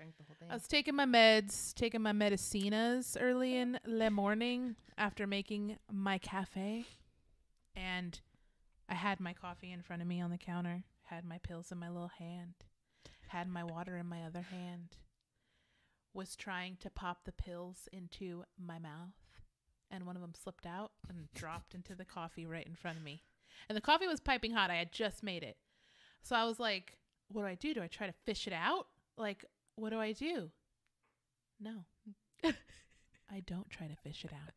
Drank the whole thing. I was taking my meds, taking my medicinas early in the morning after making my cafe. And I had my coffee in front of me on the counter, had my pills in my little hand, had my water in my other hand, was trying to pop the pills into my mouth, and one of them slipped out and dropped into the coffee right in front of me. And the coffee was piping hot. I had just made it. So I was like, what do I do? Do I try to fish it out? Like, what do I do? No. I don't try to fish it out.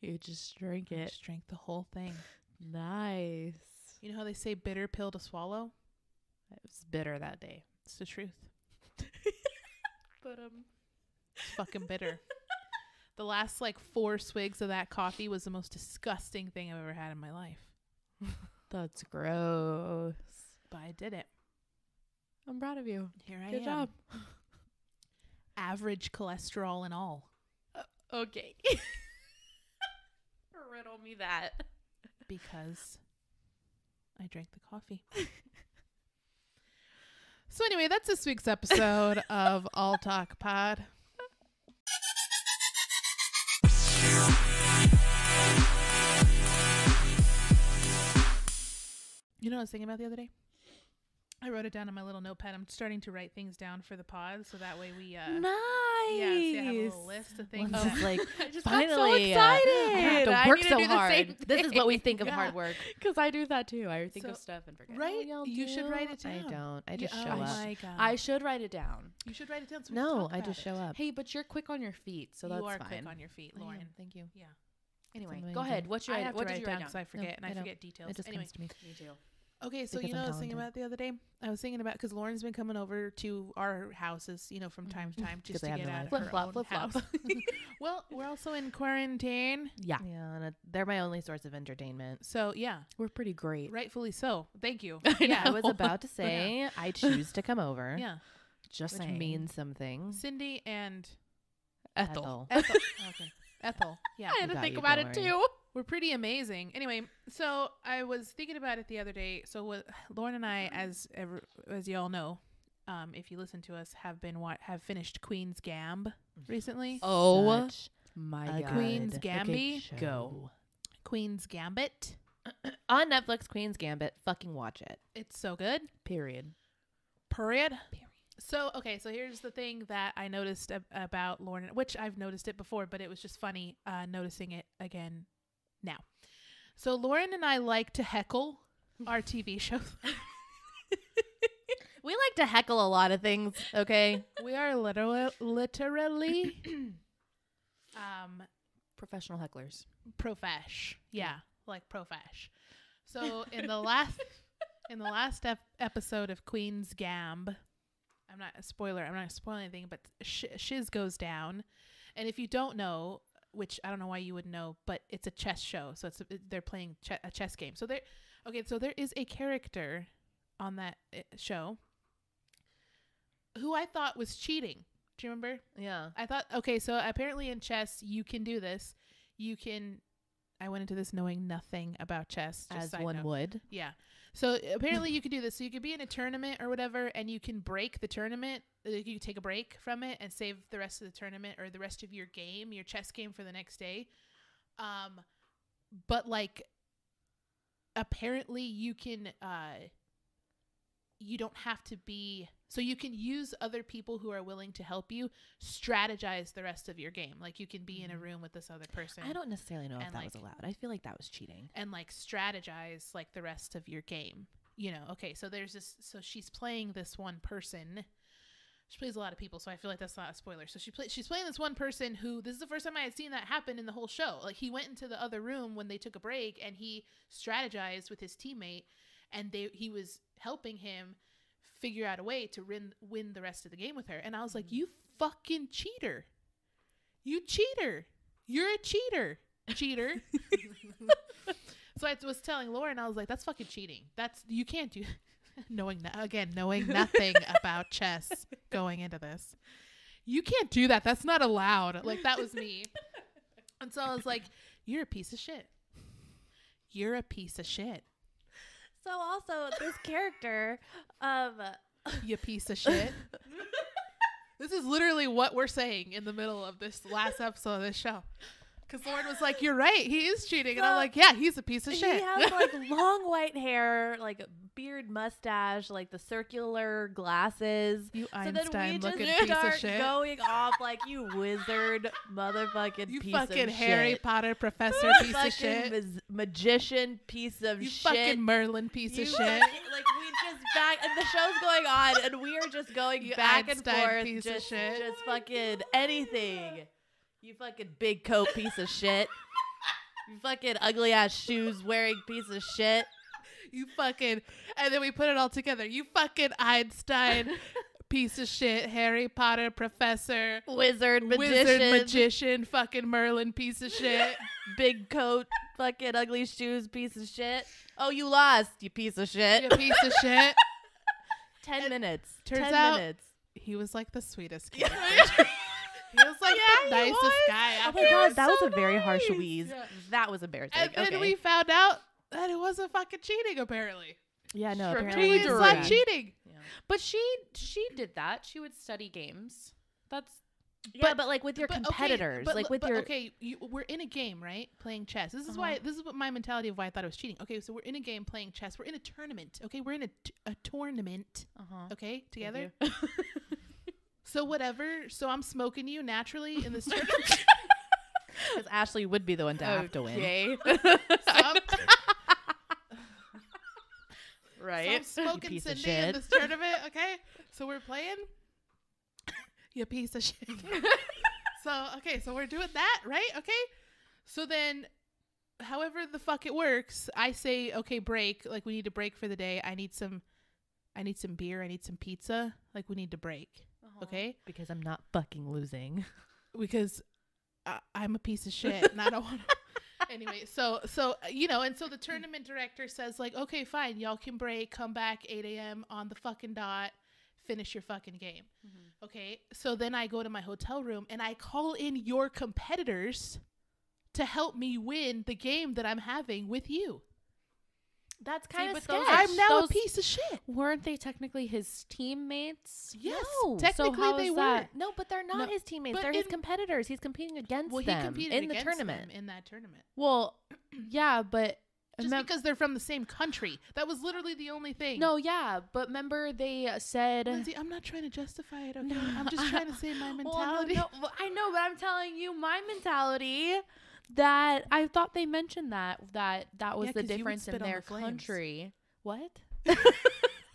You just drink it. Just drink the whole thing. Nice. You know how they say bitter pill to swallow? It was bitter that day. It's the truth. But It's fucking bitter. The last like 4 swigs of that coffee was the most disgusting thing I've ever had in my life. that's gross. But I did it. I'm proud of you. Here I am. Good job. Average cholesterol and all. Okay. Riddle me that. Because I drank the coffee. So anyway, that's this week's episode of All Talk Pod. You know what I was thinking about the other day? I wrote it down on my little notepad. I'm starting to write things down for the pod, so that way we nice. Yeah, so I have a little list of things. Well, that like I just finally, got so excited. I have to I work need so do the hard. same This is what we thing. think of Yeah. hard work. Because I do that too. I think So- of stuff and forget. Right? Oh, y'all You should do? write it down. I don't. I just Yeah, show oh up. my God. I should write it down. You should write it down. So we can No, talk I about just it. show up. Hey, but you're quick on your feet, so that's you are fine. quick on your feet, I am. Lauren. Thank you. Yeah. Anyway, Something go you ahead. do. What I you have what to did write you it write down down? because I forget and I I don't. forget details. It just Anyway, comes to me. me too. Okay, so Because you know I'm what I was thinking talented. about the other day? I was thinking about because Lauren's been coming over to our houses, you know, from time to time just I to have get no out of life. her Flip-flop, own flip-flop. house. Well, we're also in quarantine, Yeah, and they're my only source of entertainment. so yeah, We're pretty great. rightfully so. Thank you. Yeah, I know. was about to say I choose to come over. Yeah, Just Which which means something. Cindy and Ethel. Ethel. Okay, Ethel. Yeah, I had to got think you, about don't it worry. too. We're pretty amazing. Anyway, so I was thinking about it the other day. So what Lauren and I, as you all know, if you listen to us, have finished Queen's Gambit recently. Oh Such my God. Queen's Okay, Gambit. go. Queen's Gambit. On Netflix, Queen's Gambit. Fucking watch it. It's so good. Period. Period. So, okay, so here's the thing that I noticed about Lauren, which I've noticed it before, but it was just funny noticing it again now. So Lauren and I like to heckle our TV shows. We like to heckle a lot of things, okay? We are literally Professional hecklers. profesh. Yeah, like profesh. So in the last episode of Queen's Gambit, I'm not going to spoil anything, but shiz goes down. And if you don't know, which I don't know why you would know, but it's a chess show. So they're playing a chess game. So there is a character on that show who I thought was cheating. Do you remember? Yeah. I thought, okay, so apparently in chess, you can do this. I went into this knowing nothing about chess. As one would. Yeah. So apparently you could do this. So you could be in a tournament or whatever, and you can break the tournament. You can take a break from it and save the rest of the tournament or the rest of your game, your chess game for the next day. But like, apparently you can, you don't have to be, so you can use other people who are willing to help you strategize the rest of your game. Like you can be in a room with this other person. I don't necessarily know if And, that like- was allowed. I feel like that was cheating. And like strategize like the rest of your game, you know. Okay, so there's this, so she's playing this one person. She plays a lot of people, so I feel like that's not a spoiler. So she's playing this one person who, this is the first time I had seen that happen in the whole show. Like he went into the other room when they took a break and he strategized with his teammate, and he was helping him figure out a way to win the rest of the game with her. And I was like, you fucking cheater. You cheater. You're a cheater. Cheater. So I was telling Lauren, I was like, that's fucking cheating. You can't do knowing nothing about chess going into this. You can't do that. That's not allowed. Like that was me. And so I was like, you're a piece of shit. You're a piece of shit. So also this character You piece of shit. This This is literally what we're saying in the middle of this last episode of this show. Because Lauren was like, "You're right, he is cheating," and I'm like, "Yeah, he's a piece of shit." He has like long white hair, like a beard, mustache, like the circular glasses. You So then we Einstein just looking piece of start shit. going off like you wizard motherfucking You piece fucking of Harry shit. Potter professor piece of shit. Magician piece of You shit. fucking Merlin piece You of shit. like we just back and the show's going on and we are just going You back Einstein and forth, piece of just shit. fucking anything. You fucking big coat piece of shit. You fucking ugly ass shoes wearing piece of shit. You fucking, and then we put it all together. You fucking Einstein piece of shit, Harry Potter professor, Wizard magician, fucking Merlin piece of shit. big coat, fucking ugly shoes piece of shit. Oh, you lost, you piece of shit. You piece of shit. 10 minutes. turns 10 out- minutes. He was like the sweetest kid. He was like Yeah, the he nicest was. guy. Oh After my god, this. that was so a very harsh nice. wheeze. Yeah. That was embarrassing. And then okay. we found out that it wasn't fucking cheating, apparently. Yeah, no, Sure, apparently cheating. we It's just not got- cheating. But she did that. She would study games. That's Yeah, but like with your But okay, competitors, but- like with but your okay, we're in a game, right? Playing chess. This is why. This is what my mentality of why I thought it was cheating. Okay, so we're in a game playing chess. We're in a tournament. Okay, we're in a tournament. Okay, together. So whatever. So I'm smoking you naturally in this tournament. because Ashley would be the one to have to win. okay. So I'm, Right? so I'm smoking piece of Cindy in shit. this tournament. Okay, so we're playing. You piece of shit. So okay, so we're doing that, right? Okay, so then, however the fuck it works, I say, okay, break. Like we need to break for the day. I need some beer. I need some pizza. Like we need to break. Okay, Because I'm not fucking losing. because I'm a piece of shit and I don't want to. Anyway, so you know, and so the tournament director says like, okay, fine, y'all can break, come back 8 a.m. on the fucking dot, finish your fucking game. Okay, so then I go to my hotel room and I call in your competitors to help me win the game that I'm having with you. That's See, kind of but sketch. those- I'm now a those- piece of shit. Weren't they technically his teammates? Yes, No. technically So how they is were. that? No, but they're not No, his teammates. but They're his in- competitors. He's competing against Well, he them competed in the against tournament. them in that tournament. Well, yeah, but Just because they're from the same country. That was literally the only thing. no, yeah, but remember they said Lindsay, I'm not trying to justify it, okay? I'm just trying to say my Well, mentality. well, I know, but I'm telling you my mentality that I thought they mentioned that was Yeah, the 'cause you would difference in spit on their the flames. country. What?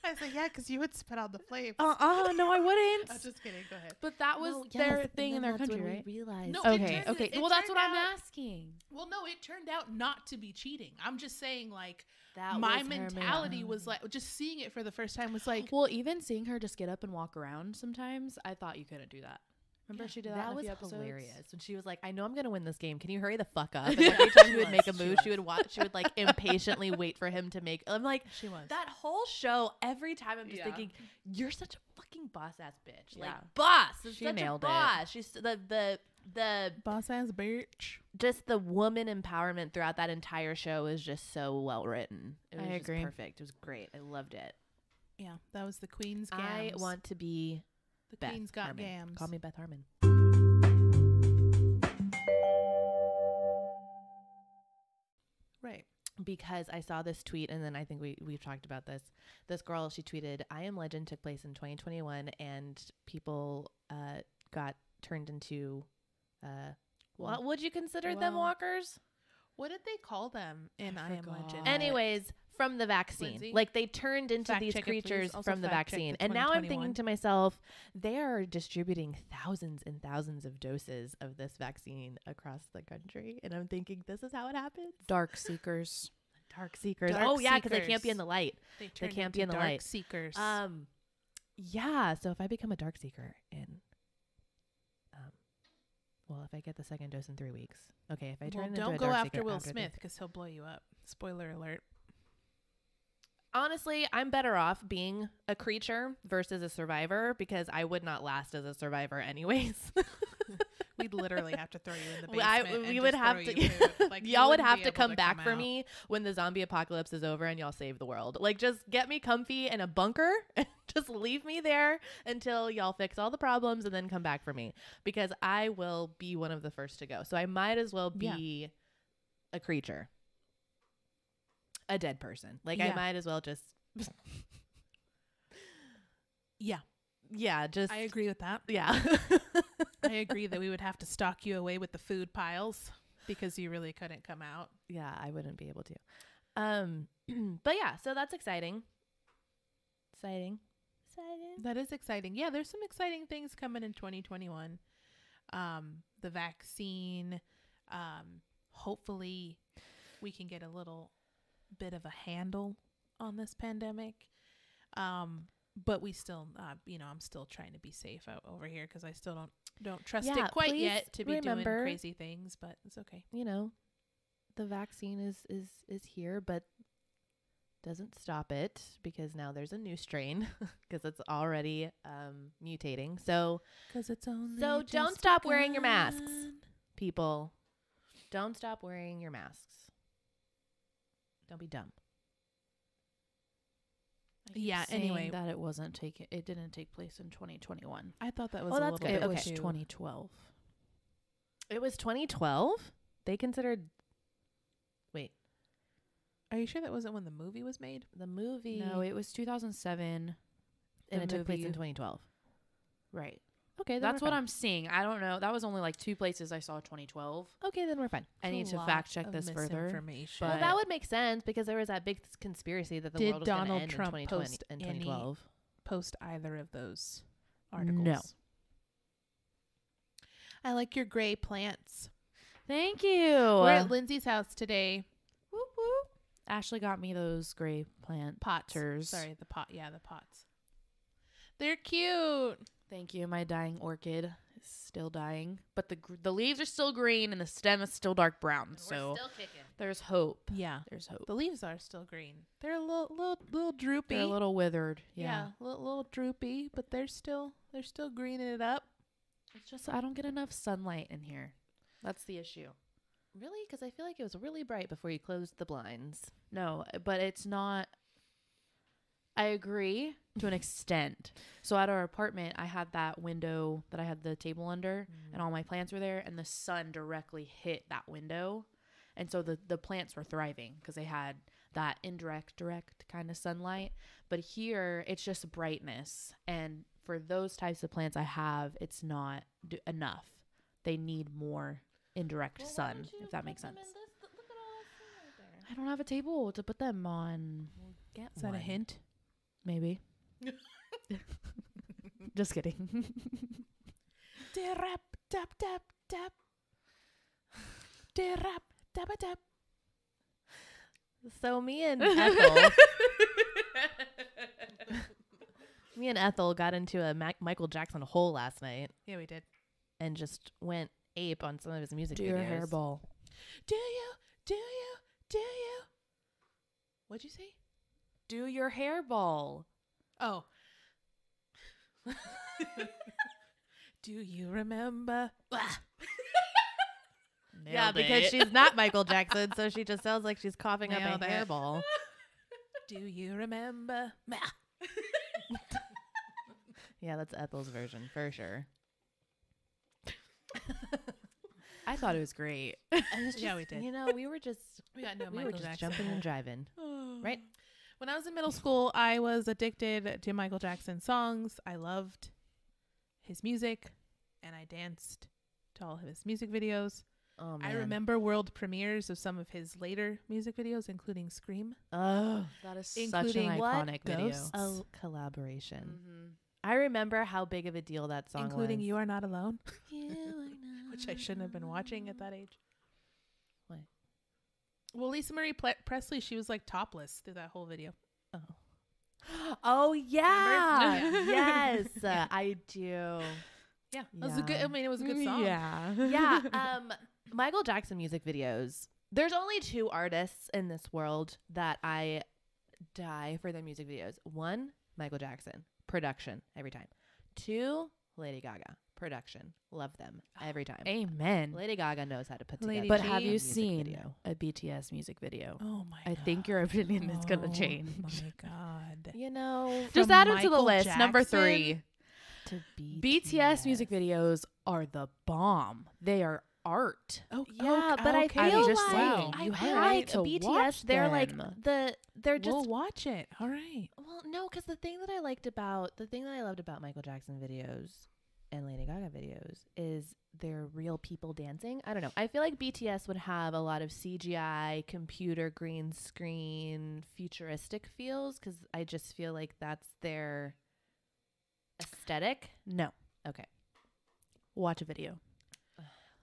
I said, yeah, because you would spit out the flames. no, I wouldn't. I'm just kidding. Go ahead. But that was No, their yes, thing in and their then that's country, when right? we realized. No, it Okay, turned- okay. it Well, that's turned what I'm out- asking. Well, no, it turned out not to be cheating. I'm just saying, like, That my was her mentality mentality. was like, just seeing it for the first time was like, Well, even seeing her just get up and walk around sometimes, I thought you couldn't do that. Remember Yeah, she did that, That in a was few episodes? hilarious when she was like, "I know I'm gonna win this game. Can you hurry the fuck up?" And every time he would make a She move, was. she would watch. She would like impatiently wait for him to make. I'm like, she was. that whole show. Every time I'm just Yeah. thinking, "You're such a fucking boss ass bitch." Like Yeah. boss. She's She such nailed a it. boss. She's the boss ass bitch. just the woman empowerment throughout that entire show is just so well written. It was I just agree. perfect. It was great. I loved it. Yeah, that was the Queen's Gams. I want to be the Beth Queen's got Harmon. gams. Call me Beth Harmon. Right. Because I saw this tweet, and then I think we've talked about this. This girl, she tweeted, "I Am Legend took place in 2021, and people got turned into what would you consider them well, walkers? What did they call them in I Am forgot. Legend? Anyways, from the vaccine. Lindsay? Like they turned into Fact these check it, please. creatures Also from the fact check vaccine. the And now I'm 2021. thinking to myself, they are distributing thousands and thousands of doses of this vaccine across the country. And I'm thinking, this is how it happens? Dark Seekers. Dark seekers. Dark Oh yeah, because they can't be seekers. in the light. They They turned can't be into in the dark light. seekers. Yeah. So if I become a dark seeker and well, if I get the second dose in 3 weeks. Okay, if I turn well, into don't a go dark after seeker Will after Smith because he'll blow you up. Spoiler alert. Honestly, I'm better off being a creature versus a survivor because I would not last as a survivor anyways. We'd literally have to throw you in the Well, basement. we and would just have throw to. you food. Like, you Y'all would wouldn't have be to able come back for out. me when the zombie apocalypse is over and y'all save the world. Like, just get me comfy in a bunker and just leave me there until y'all fix all the problems and then come back for me, because I will be one of the first to go. So I might as well be a creature, a dead person. Like, I might as well just. Yeah, just. I agree with that. Yeah. I agree that we would have to stock you away with the food piles because you really couldn't come out. Yeah, I wouldn't be able to. But yeah, so that's exciting. Exciting. That is exciting. Yeah, there's some exciting things coming in 2021. The vaccine. Hopefully we can get a little bit of a handle on this pandemic. But we still, I'm still trying to be safe over here because I still don't trust it quite yet to be doing crazy things, but it's okay. The vaccine is here, but doesn't stop it, because now there's a new strain because it's already mutating. So don't stop wearing your masks, people. Don't stop wearing your masks. Don't be dumb. Anyway, that it didn't take place in 2021. I thought that was Oh, a that's little good. bit It was too. 2012. It was 2012. They considered. Wait, Are you sure that wasn't when the movie was made? the movie. No, it was 2007. and the it took place in movie- 2012. Right. Okay, then That's we're what fine. I'm seeing. I don't know. That was only like 2 places I saw 2012. Okay, then we're fine. I need to fact check this further. Misinformation. Well, But- that would make sense because there was that big conspiracy that the Did world was going to Donald end Trump in 2020 post and any 2012. post either of those articles? No. I like your gray plants. Thank you. We're at Lindsay's house today. Whoop, whoop. Ashley got me those gray plant Potters. Sorry, the pot. Yeah, the pots. They're cute. Thank you. My dying orchid is still dying, but the leaves are still green and the stem is still dark brown. So kicking. there's hope. Yeah, There's hope. the leaves are still green. They're a little droopy. They're a little withered. yeah, little droopy, but they're still greening it up. It's just I don't get enough sunlight in here. That's the issue. Really? Because I feel like it was really bright before you closed the blinds. No, but it's not. I agree to an extent. So at our apartment, I had that window that I had the table under, and all my plants were there, and the sun directly hit that window. And so the plants were thriving because they had that direct kind of sunlight. But here, it's just brightness. And for those types of plants I have, it's not enough. They need more indirect sun, if that makes sense. Look at all that sun right there. I don't have a table to put them on. Get Is that a hint? Maybe. Just kidding. Derap tap tap tap. Derap tap tap. So me and Ethel got into a Michael Jackson hole last night Yeah, we did. and just went ape on some of his music Do videos. your hairball. Do you? What'd you say? Do your hairball. Oh. Do you remember? Yeah, because she's not Michael Jackson, so she just sounds like she's coughing up Nailed a it. hairball. Do you remember? Yeah, that's Ethel's version for sure. I thought it was great. Yeah, we did. You know, we were just We got no we Michael were just Jackson. jumping and driving, right? When I was in middle school, I was addicted to Michael Jackson songs. I loved his music, and I danced to all of his music videos. Oh man, I remember world premieres of some of his later music videos, including Scream. Oh, That is such Including an what? iconic video. Ghosts? a collaboration. Mm-hmm. I remember how big of a deal that song Including was. You Are Not Alone, You are which I shouldn't have been watching at that age. What? Well, Lisa Marie Presley, she was like topless through that whole video. Oh yeah, Remember? yes, I do. Yeah, it was a good. I mean, it was a good song. Yeah. Yeah, Michael Jackson music videos. There's only 2 artists in this world that I die for their music videos. 1, Michael Jackson, production every time. 2, Lady Gaga, production. Love them every time. Amen. Lady Gaga knows how to put Lady together. But G. have you music seen video. a BTS music video? Oh my I god. think your opinion is gonna change. Oh my god. You know, Just From add them to the Michael list. Number Jackson 3. to BTS music videos are the bomb. They are art. Oh Yeah, but I I'm feel just like saying, I you feel have like to BTS. watch They're like them. they're just we'll watch it. All right. well, no, because the thing that I loved about Michael Jackson videos and Lady Gaga videos is they're real people dancing. I don't know. I feel like BTS would have a lot of CGI, computer, green screen, futuristic feels because I just feel like that's their aesthetic. No. Okay. Watch a video.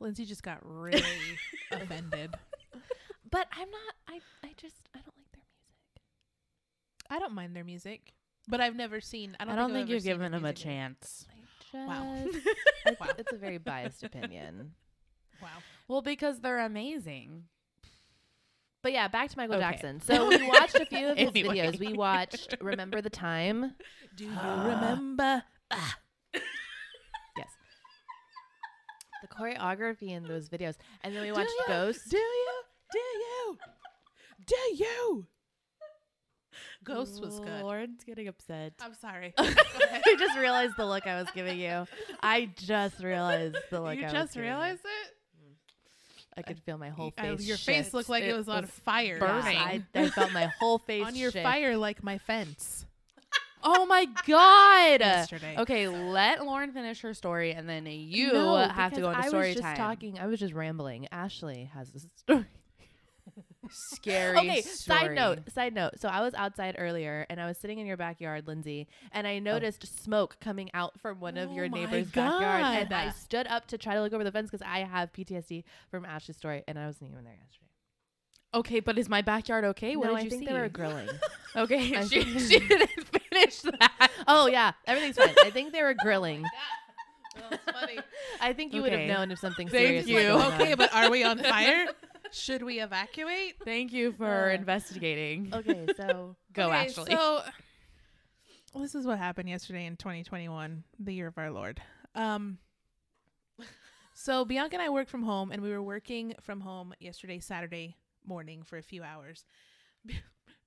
Lindsay just got really offended. But I'm not. I don't like their music. I don't mind their music, but I've never seen. I I don't I've think ever you've seen given their them a music video. chance. Wow. Wow. It's a very biased opinion. Wow. Well, because they're amazing. But yeah, back to Michael Okay. Jackson. So we watched a few of his Anyway. videos. We watched Remember the Time. Do you remember? Yes. The choreography in those videos. And then we watched you? Ghost. Do you? Ghost was good. Lauren's getting upset. I'm sorry. I just realized the look I was giving you. I just realized the look You I was just giving you. realized it? I could feel my whole I- face your shift. face looked like it was on fire. burning. Yeah, I felt my whole face On your shift. fire like my fence Oh my God. yesterday. Okay, let Lauren finish her story, and then you No, have to go into because story I was just time. talking. I was just rambling. Ashley has this story. Scary. Okay, story. side note. So I was outside earlier and I was sitting in your backyard, Lindsay, and I noticed smoke coming out from one of your Oh my neighbor's backyard. And God. I stood up to try to look over the fence because I have PTSD from Ashley's story, and I wasn't even there yesterday. Okay, but is my backyard okay? What no, did I you think see? they were grilling. Okay, I she, think- she didn't finish that. Oh yeah, everything's fine. I think they were grilling. That's funny. I think you would have Okay. known if something Thank serious you. was going on. Okay, but are we on fire? Should we evacuate? Thank you for Uh, investigating. Okay, so Go, Okay, Ashley. So this is what happened yesterday in 2021, the year of our Lord. So Bianca and I work from home, and we were working from home yesterday, Saturday morning, for a few hours.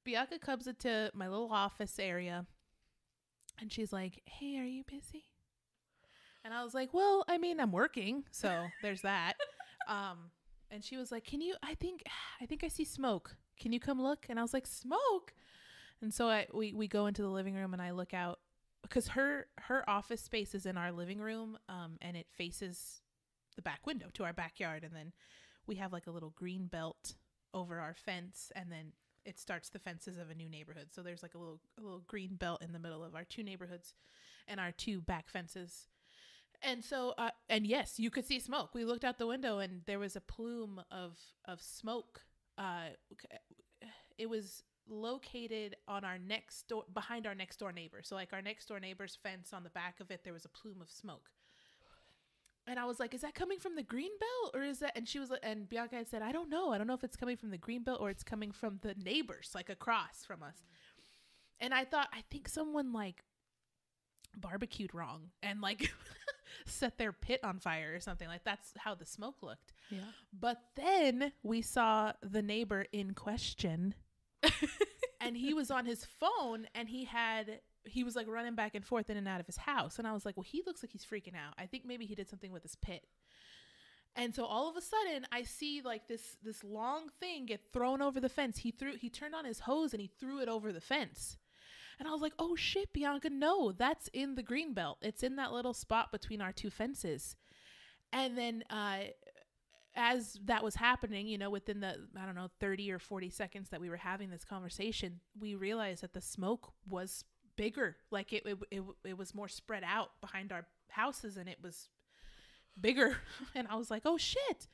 Bianca comes into my little office area, and she's like, "Hey, are you busy?" And I was like, "Well, I mean, I'm working, so there's that." And she was like, I think I see smoke. Can you come look?" And I was like, "Smoke?" And so we go into the living room, and I look out because her office space is in our living room, and it faces the back window to our backyard. And then we have like a little green belt over our fence, and then it starts the fences of a new neighborhood. So there's like a little green belt in the middle of our two neighborhoods and our two back fences. And so, and yes, you could see smoke. We looked out the window, and there was a plume of smoke. It was located on our next door, behind our next door neighbor. So like our next door neighbor's fence, on the back of it, there was a plume of smoke. And I was like, "Is that coming from the green belt, or is that?" And she was, and Bianca had said, "I don't know. I don't know if it's coming from the green belt or it's coming from the neighbors, like across from us." And I thought, I think someone like barbecued wrong and like set their pit on fire or something. Like that's how the smoke looked. Yeah. But then we saw the neighbor in question, and he was on his phone, and he was like running back and forth in and out of his house. And I was like, "Well, he looks like he's freaking out. I think maybe he did something with his pit." And so all of a sudden I see like this long thing get thrown over the fence. He turned on his hose and he threw it over the fence. And I was like, "Oh shit, Bianca, no, that's in the green belt. It's in that little spot between our two fences." And then as that was happening, within the, 30 or 40 seconds that we were having this conversation, we realized that the smoke was bigger. Like it was more spread out behind our houses, and it was bigger. And I was like, "Oh shit."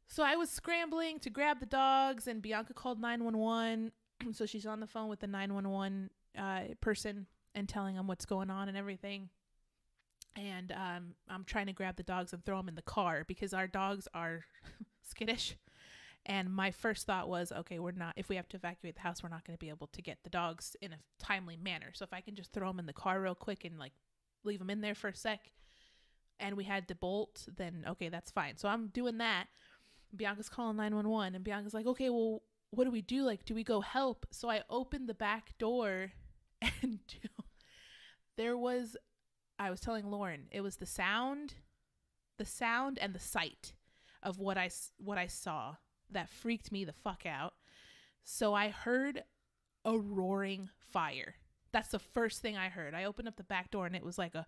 So I was scrambling to grab the dogs, and Bianca called 911. So she's on the phone with the 911 person and telling them what's going on and everything. And I'm trying to grab the dogs and throw them in the car because our dogs are skittish. And my first thought was, okay, if we have to evacuate the house, we're not going to be able to get the dogs in a timely manner. So if I can just throw them in the car real quick and like leave them in there for a sec, and we had to bolt, then okay, that's fine. So I'm doing that. Bianca's calling 911, and Bianca's like, okay, well, what do we do? Like, do we go help? So I opened the back door, and I was telling Lauren, it was the sound and the sight of what I saw that freaked me the fuck out. So I heard a roaring fire. That's the first thing I heard. I opened up the back door, and it was like a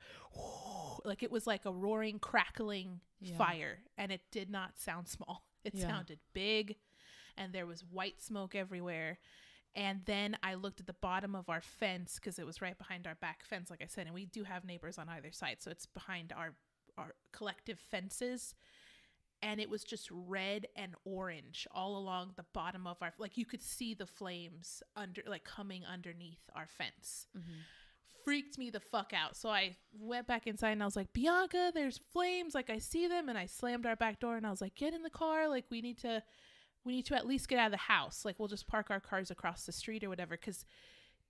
roaring, crackling fire, and it did not sound small. It sounded big, and there was white smoke everywhere. And then I looked at the bottom of our fence, because it was right behind our back fence, like I said, and we do have neighbors on either side, so it's behind our collective fences. And it was just red and orange all along the bottom of our, like, you could see the flames coming underneath our fence. Mm-hmm. Freaked me the fuck out. So I went back inside, and I was like, Bianca, there's flames. Like, I see them. And I slammed our back door, and I was like, get in the car. Like, we need to at least get out of the house. Like, we'll just park our cars across the street or whatever. Cause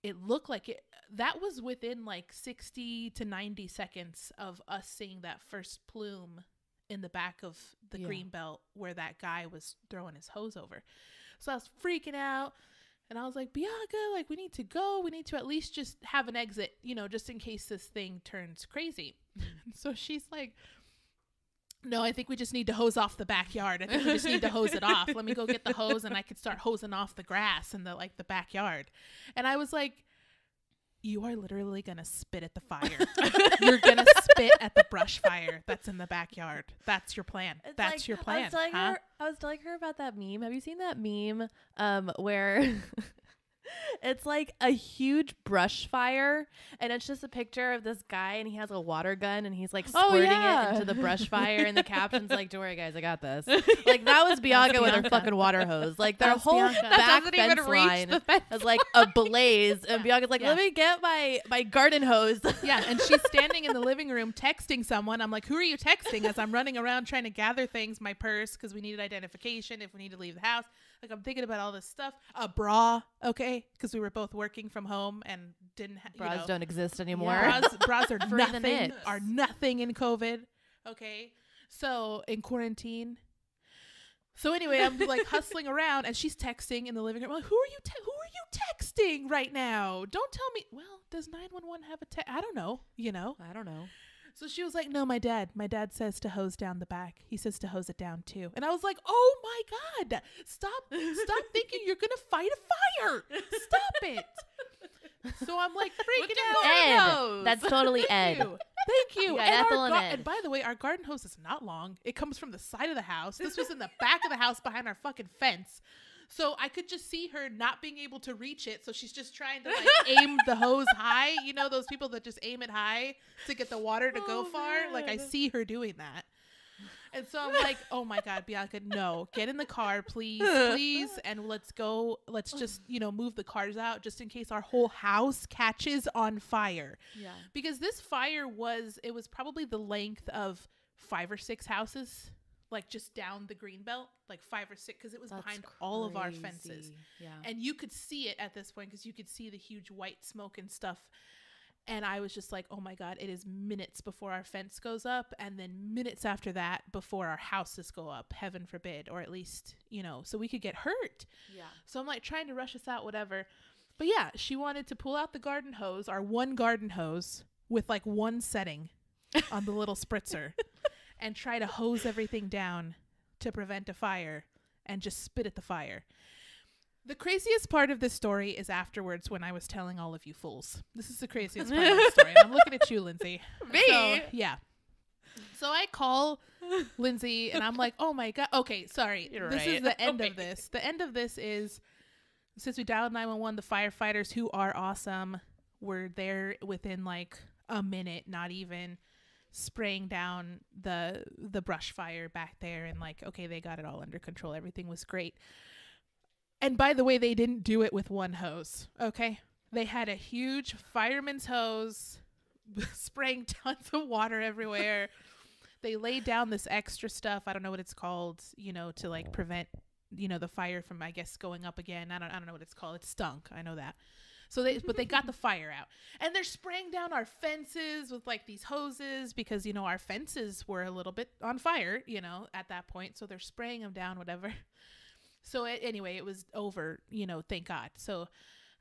it looked like that was within like 60 to 90 seconds of us seeing that first plume in the back of the green belt where that guy was throwing his hose over. So I was freaking out, and I was like, Bianca, like, we need to go. We need to at least just have an exit, just in case this thing turns crazy. So she's like, no, I think we just need to hose off the backyard. I think we just need to hose it off. Let me go get the hose, and I could start hosing off the grass in the backyard. And I was like, you are literally going to spit at the fire. You're going to spit at the brush fire that's in the backyard. That's your plan. That's your plan. I was telling her about that meme. Have you seen that meme where it's like a huge brush fire, and it's just a picture of this guy, and he has a water gun, and he's like squirting it into the brush fire, and the caption's like, don't worry guys, I got this. Like, that was Bianca with her fucking water hose. Like, their whole back fence line is like ablaze, and Bianca's like, let me get my garden hose. Yeah, and she's standing in the living room texting someone. I'm like, who are you texting? As I'm running around trying to gather things, my purse, because we needed identification if we need to leave the house. Like, I'm thinking about all this stuff. A bra, okay, because we were both working from home and didn't have bras don't exist anymore. Yeah. Bras are nothing in COVID. Okay, so in quarantine. So anyway, I'm like hustling around, and she's texting in the living room. I'm like, who are you texting right now? Don't tell me. Well, does 911 have a text? I don't know. I don't know. So she was like, no, my dad says to hose down the back. He says to hose it down too. And I was like, oh my God, stop thinking you're going to fight a fire. Stop it. So I'm like freaking out. Ed. That's totally Ed. Thank you. Yeah, and by the way, our garden hose is not long. It comes from the side of the house. This was in the back of the house behind our fucking fence. So I could just see her not being able to reach it. So she's just trying to like aim the hose high. You know, those people that just aim it high to get the water to go far. Man. Like, I see her doing that. And so I'm like, oh my God, Bianca, no, get in the car, please. And let's go. Let's just, move the cars out just in case our whole house catches on fire. Yeah. Because this fire was probably the length of 5 or 6 houses. Like, just down the green belt, like 5 or 6, because it was behind all of our fences. Yeah. And you could see it at this point, because you could see the huge white smoke and stuff. And I was just like, oh my God, it is minutes before our fence goes up, and then minutes after that before our houses go up, heaven forbid, or at least, so we could get hurt. Yeah. So I'm like trying to rush us out, whatever. But yeah, she wanted to pull out the garden hose, our one garden hose, with like one setting on the little spritzer. And try to hose everything down to prevent a fire and just spit at the fire. The craziest part of this story is afterwards, when I was telling all of you fools. This is the craziest part of the story. And I'm looking at you, Lindsay. Me? So, yeah. So I call Lindsay, and I'm like, oh my God. Okay, sorry. This is the end of this. The end of this is, since we dialed 911, the firefighters, who are awesome, were there within like a minute, not even, spraying down the brush fire back there, and like, okay, they got it all under control. Everything was great. And by the way, they didn't do it with one hose. Okay. They had a huge fireman's hose spraying tons of water everywhere. They laid down this extra stuff. I don't know what it's called, to like prevent, the fire from, I guess, going up again. I don't know what it's called. It stunk. I know that. So but they got the fire out, and they're spraying down our fences with like these hoses because, you know, our fences were a little bit on fire, you know, at that point. So they're spraying them down, whatever. So anyway, it was over, you know, thank God. So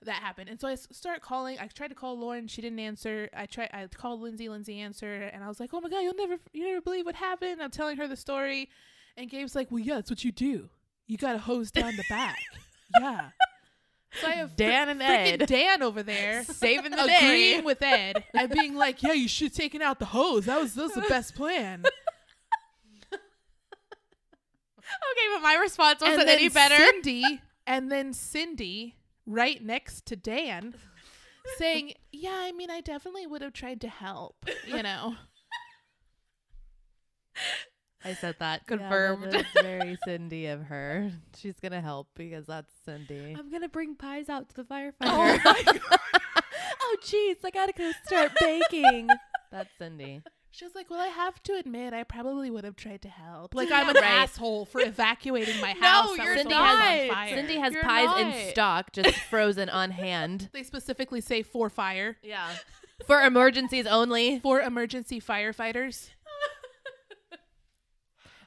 that happened. And so I start calling. I tried to call Lauren. She didn't answer. I called Lindsey. Lindsey answered. And I was like, oh my God, you never believe what happened. I'm telling her the story. And Gabe's like, well, yeah, that's what you do. You got to hose down the back. Yeah. So I have Dan and Ed. Dan over there saving the agreeing day with Ed and being like, yeah, you should have taken out the hose. That was the best plan. Okay, but my response wasn't any better. Cindy, right next to Dan, saying, yeah, I mean, I definitely would have tried to help, you know. I said that. Confirmed. Yeah, that is very Cindy of her. She's going to help because that's Cindy. I'm going to bring pies out to the firefighter. Oh, my God. Oh, jeez. I got to go start baking. That's Cindy. She was like, well, I have to admit, I probably would have tried to help. Like, I'm an asshole for evacuating my house. No, you're not. Cindy has pies in stock, just frozen on hand. They specifically say for fire. Yeah. For emergencies only. For emergency firefighters.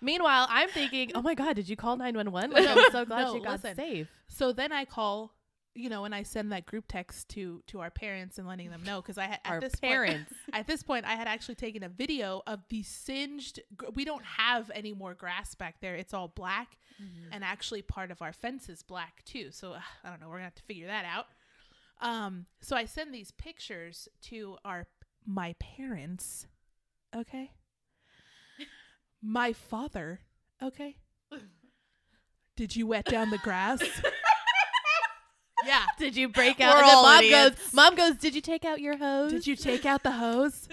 Meanwhile, I'm thinking, oh my God, did you call 911? Like, I'm so glad she got safe. So then I call, you know, and I send that group text to our parents and letting them know, because I had at this point I had actually taken a video of the singed. We don't have any more grass back there; it's all black, and actually part of our fence is black too. So I don't know. We're gonna have to figure that out. So I send these pictures to my parents. Okay. My father. Okay. Did you wet down the grass? Yeah. Did you break out? And then Mom goes, did you take out your hose? Did you take out the hose?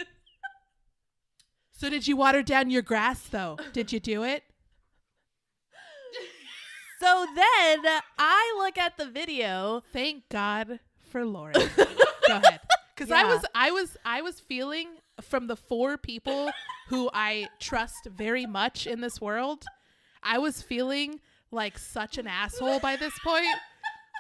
So did you water down your grass though? Did you do it? So then I look at the video. Thank God for Lauren. Go ahead. Because I was feeling, from the 4 people who I trust very much in this world, I was feeling like such an asshole by this point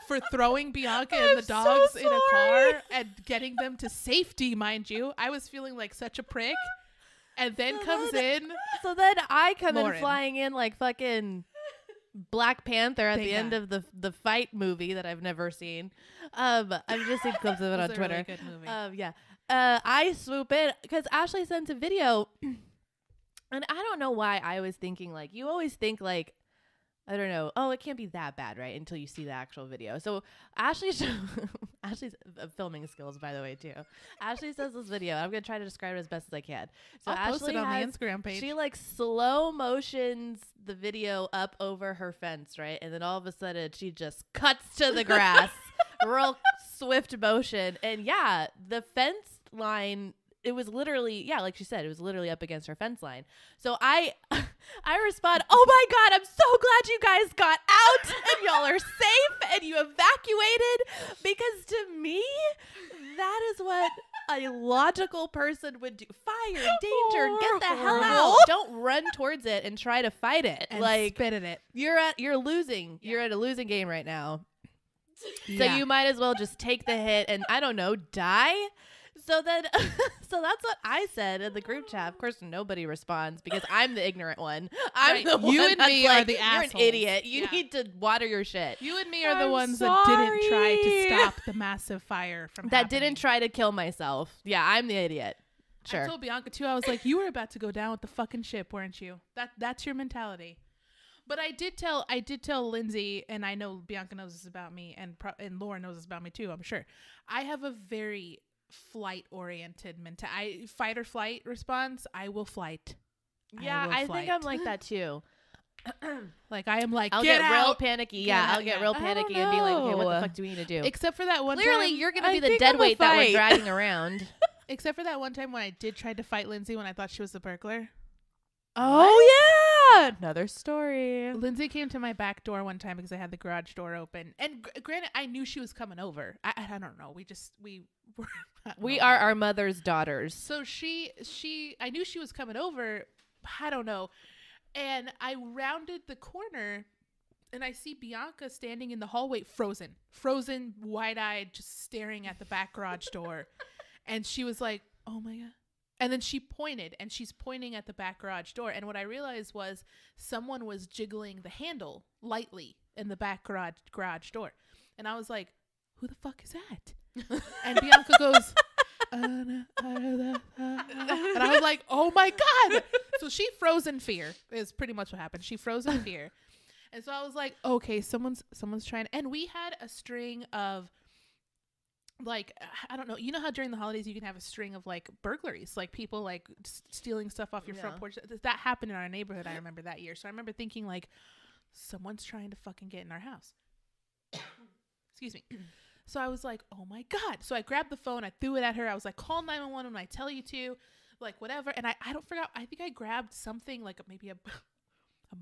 for throwing Bianca and the dogs in a car and getting them to safety, mind you. I was feeling like such a prick. And then So then I come in flying in like fucking Black Panther at the end of the fight movie that I've never seen. I've just seen clips of it on Twitter. Really good movie. Yeah. I swoop in because Ashley sent a video, and I don't know why I was thinking, like, you always think like, I don't know, oh, it can't be that bad, right? Until you see the actual video. So Ashley's filming skills, by the way, too. Ashley says this video. I'm gonna try to describe it as best as I can. So I'll post it on the Instagram page. She like slow motions the video up over her fence, right? And then all of a sudden she just cuts to the grass, real swift motion. And yeah, the fence line, it was literally, yeah, like she said, it was literally up against her fence line. So I respond, oh my God, I'm so glad you guys got out and y'all are safe and you evacuated, because to me, that is what a logical person would do. Fire, danger, get the hell out. Don't run towards it and try to fight it. And like, spit at it. You're losing. Yeah. You're at a losing game right now. Yeah. So you might as well just take the hit and, I don't know, die. So then, so that's what I said in the group chat. Of course, nobody responds because I'm the ignorant one. I'm the one. You and me are the assholes. You're an idiot. You need to water your shit. You and me are the ones that didn't try to stop the massive fire from happening. Didn't try to kill myself. Yeah, I'm the idiot. Sure. I told Bianca too. I was like, you were about to go down with the fucking ship, weren't you? That's your mentality. But I did tell Lindsey, and I know Bianca knows this about me, and Lauren knows this about me too, I'm sure. I have a very flight oriented fight or flight response. I will flight. Yeah, I think I'm like that too. Like I am like, I'll get real panicky. Yeah, I'll get real panicky and be like, okay, what the fuck do we need to do? Except for that one Clearly, time, you're going to be the dead weight that we're dragging around. Except for that one time when I did try to fight Lindsey when I thought she was a burglar. Oh, yeah. Another story. Lindsey came to my back door one time because I had the garage door open. And granted, I knew she was coming over. I don't know. We are our mother's daughters. So I knew she was coming over. I don't know. And I rounded the corner and I see Bianca standing in the hallway, frozen, wide-eyed, just staring at the back garage door. And she was like, oh my God. And then she pointed, and she's pointing at the back garage door. And what I realized was someone was jiggling the handle lightly in the back garage door. And I was like, who the fuck is that? And Bianca goes, and I was like, oh my God. So she froze in fear is pretty much what happened. She froze in fear. And so I was like, okay, someone's trying. And we had a string of, like, I don't know. You know how during the holidays you can have a string of like burglaries, like people like stealing stuff off your front porch. That happened in our neighborhood. I remember that year. So I remember thinking like, someone's trying to fucking get in our house. Excuse me. So I was like, oh my God. So I grabbed the phone. I threw it at her. I was like, call 911 when I tell you to, like whatever. And I don't forget. I think I grabbed something like maybe a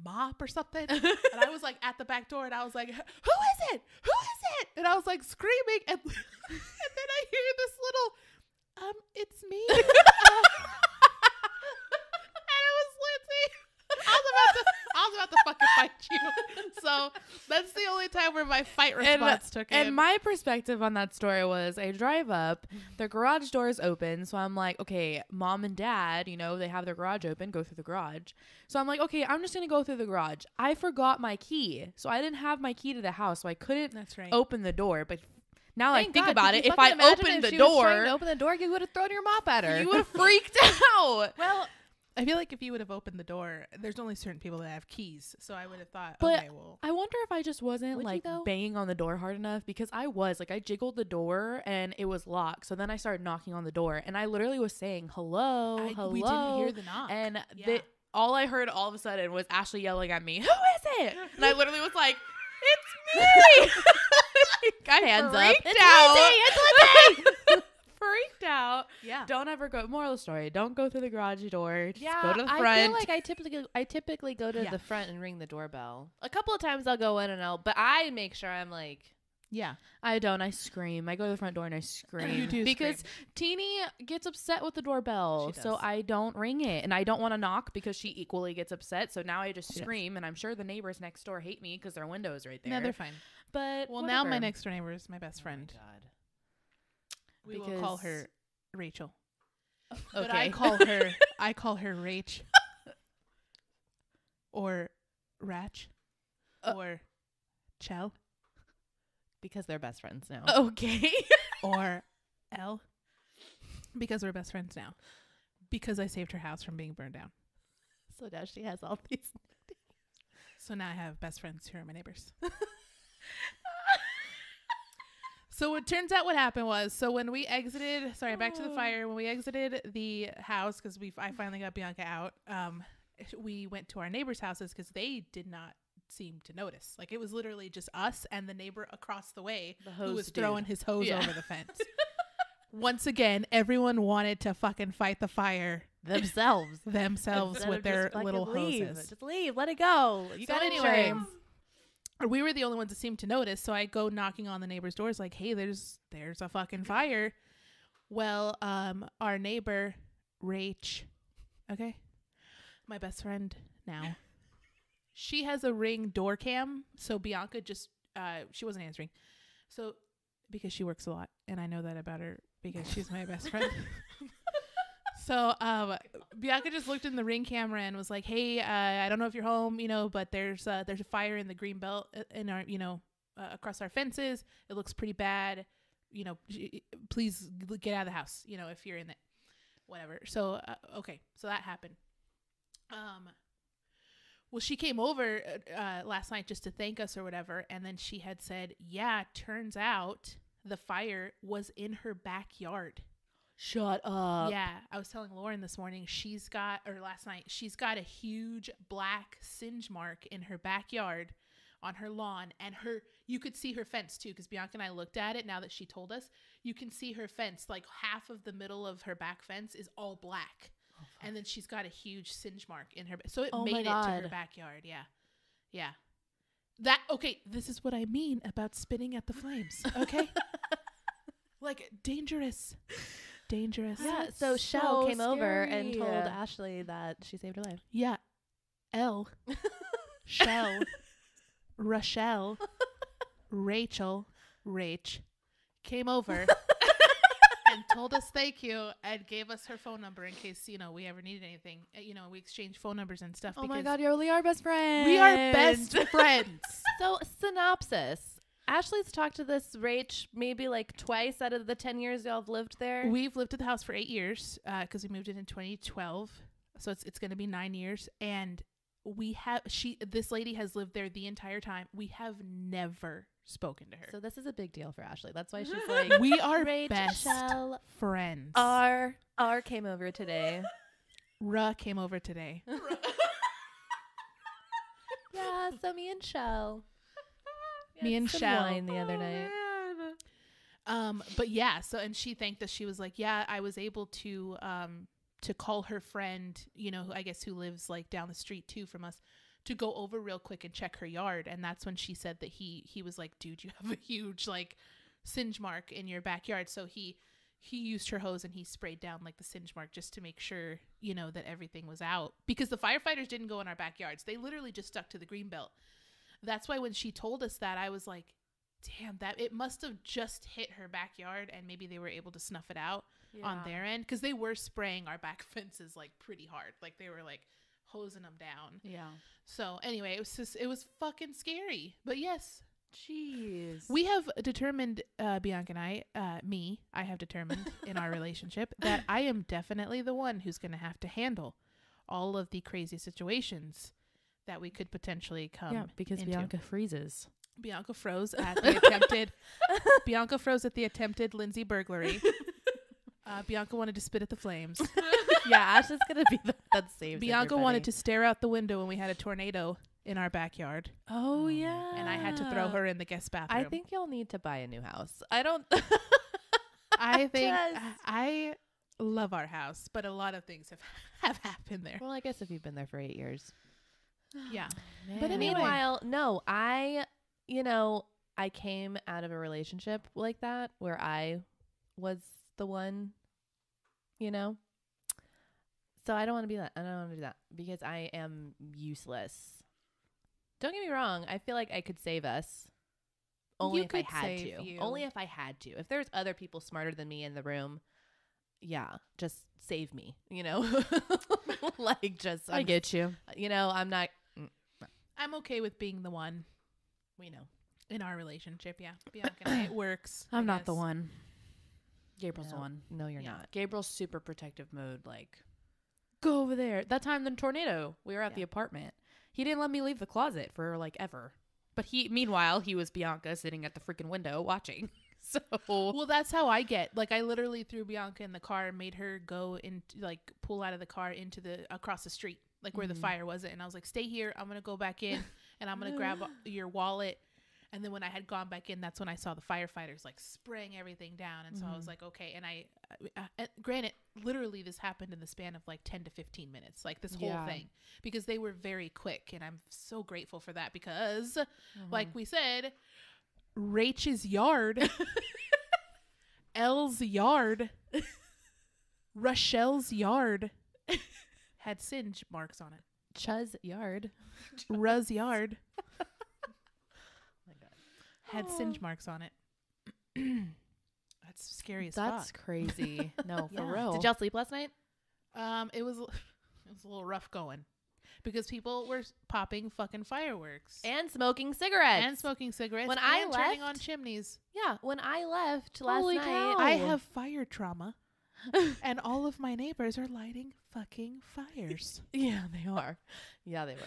mop or something. And I was like at the back door and I was like, who is it? Who is it? And I was like screaming. And, and then I hear this little, it's me. And it was Lindsey. I was about to fucking fight you. So that's the only time where my fight response took in. And my perspective on that story was I drive up, the garage door is open. So I'm like, okay, mom and dad, you know, they have their garage open, go through the garage. So I'm like, okay, I'm just going to go through the garage. I forgot my key. So I didn't have my key to the house. So I couldn't open the door. But now I think about it, if I opened the door, you would have thrown your mop at her. You would have freaked out. Well, I feel like if you would have opened the door, there's only certain people that have keys. So I would have thought, but okay, well. I wonder if I just wasn't like banging on the door hard enough, because I jiggled the door and it was locked. So then I started knocking on the door and I literally was saying, hello. We didn't hear the knock. And all I heard all of a sudden was Ashley yelling at me, who is it? And I literally was like, it's me. Got hands up. It's Lindsey. Freaked out. Yeah. Don't ever go. Moral of the story: don't go through the garage door. Just go to the front. I feel like I typically go to the front and ring the doorbell. A couple of times I'll go in and out, but I make sure I'm like, yeah. I don't. I scream. I go to the front door and I scream. You do because scream. Teeny gets upset with the doorbell, so I don't ring it, and I don't want to knock because she equally gets upset. So now I just scream, and I'm sure the neighbors next door hate me because their window is right there. No, they're fine. But now my next door neighbor is my best friend. Oh my God. We will call her Rachel. Okay. But I call her Rach. Or Ratch. Or Chell. Because they're best friends now. Okay. Or L. Because we're best friends now. Because I saved her house from being burned down. So now she has all these. So now I have best friends who are my neighbors. So it turns out what happened was, so when we exited, back to the fire, when we exited the house, because I finally got Bianca out, we went to our neighbors' houses because they did not seem to notice. Like, it was literally just us and the neighbor across the way who was throwing his hose over the fence. Once again, everyone wanted to fucking fight the fire themselves with their little hoses. Just leave, let it go. You got insurance. We were the only ones that seemed to notice, so I go knocking on the neighbor's doors like, hey, there's a fucking fire. Well, our neighbor, Rach, okay, my best friend now, she has a Ring door cam, so Bianca just, she wasn't answering. So, because she works a lot, and I know that about her because she's my best friend. So Bianca just looked in the Ring camera and was like, hey, I don't know if you're home, but there's a fire in the green belt in our, across our fences. It looks pretty bad. Please get out of the house, if you're in it, whatever. So, okay. So that happened. Well, she came over last night just to thank us or whatever. And then she had said, yeah, turns out the fire was in her backyard. Shut up. Yeah, I was telling Lauren this morning, last night, she's got a huge black singe mark in her backyard on her lawn, and you could see her fence too, because Bianca and I looked at it now that she told us. You can see her fence, like half of the middle of her back fence is all black. Oh, and then she's got a huge singe mark in her, so it made it to her backyard. Yeah. This is what I mean about spitting at the flames, okay? Like, dangerous. Yeah, so Shell came over and told Ashley that she saved her life. Yeah. Shell Rachel, Rach, came over and told us thank you and gave us her phone number in case, we ever needed anything. We exchanged phone numbers and stuff. Oh my God, you really are best friends. We are best friends. So, synopsis. Ashley's talked to this Rach maybe like twice out of the 10 years y'all have lived there. We've lived at the house for 8 years because we moved in 2012. So it's going to be 9 years. And this lady has lived there the entire time. We have never spoken to her. So this is a big deal for Ashley. That's why she's like, we are Rach, best Shell, friends. R came over today. Ra came over today. Yeah, so me and Shell. Me and some Shell. wine the other night. But yeah, so, and she thanked us. She was like, yeah, I was able to call her friend, who lives like down the street too from us, to go over real quick and check her yard. And that's when she said that he was like, dude, you have a huge like singe mark in your backyard. So he used her hose and he sprayed down like the singe mark just to make sure, that everything was out, because the firefighters didn't go in our backyards. They literally just stuck to the green belt. That's why when she told us that, I was like, damn, that it must have just hit her backyard and maybe they were able to snuff it out on their end, because they were spraying our back fences like pretty hard. Like they were like hosing them down. Yeah. So anyway, it was fucking scary. But yes. Jeez. We have determined, Bianca and I have determined in our relationship that I am definitely the one who's going to have to handle all of the crazy situations that we could potentially come. Yeah, because into. Bianca freezes. Bianca froze at the attempted Lindsey burglary. Bianca wanted to spit at the flames. Yeah, Ash is gonna be the that saves. Bianca wanted to stare out the window when we had a tornado in our backyard. Oh yeah. And I had to throw her in the guest bathroom. I think y'all need to buy a new house. I don't. I think I love our house, but a lot of things have happened there. Well, I guess if you've been there for 8 years. Yeah. But anyway. meanwhile, no, I came out of a relationship like that where I was the one, So I don't want to be that. I don't want to do that because I am useless. Don't get me wrong. I feel like I could save us. Only if I had to. Only if I had to. If there's other people smarter than me in the room, yeah, just save me, Like just I get you. I'm not. I'm okay with being the one. We know. In our relationship, yeah. Bianca and I, it works. I'm not the one. Gabriel's the one. No, you're not. Gabriel's super protective mode. Like, go over there. That time the tornado, we were at the apartment. He didn't let me leave the closet for like ever. But meanwhile, he was Bianca sitting at the freaking window watching. So, well, that's how I get. Like, I literally threw Bianca in the car and made her go pull out of the car across the street, like where the fire wasn't. And I was like, stay here. I'm going to go back in and I'm going to grab your wallet. And then when I had gone back in, that's when I saw the firefighters like spraying everything down. And so I was like, okay. And I granted, literally this happened in the span of like 10 to 15 minutes, like this whole thing, because they were very quick. And I'm so grateful for that because like we said, Rachel's yard, Elle's yard, Rochelle's yard had singe marks on it. Chuz yard. Ruz yard. Had singe marks on it. That's scary as fuck. That's crazy. No, for real. Did y'all sleep last night? It was a little rough going because people were popping fucking fireworks and smoking cigarettes. When I left, turning on chimneys. Yeah, when I left last night, cow. I have fire trauma, and all of my neighbors are lighting fucking fires. Yeah, they are. Yeah, they were.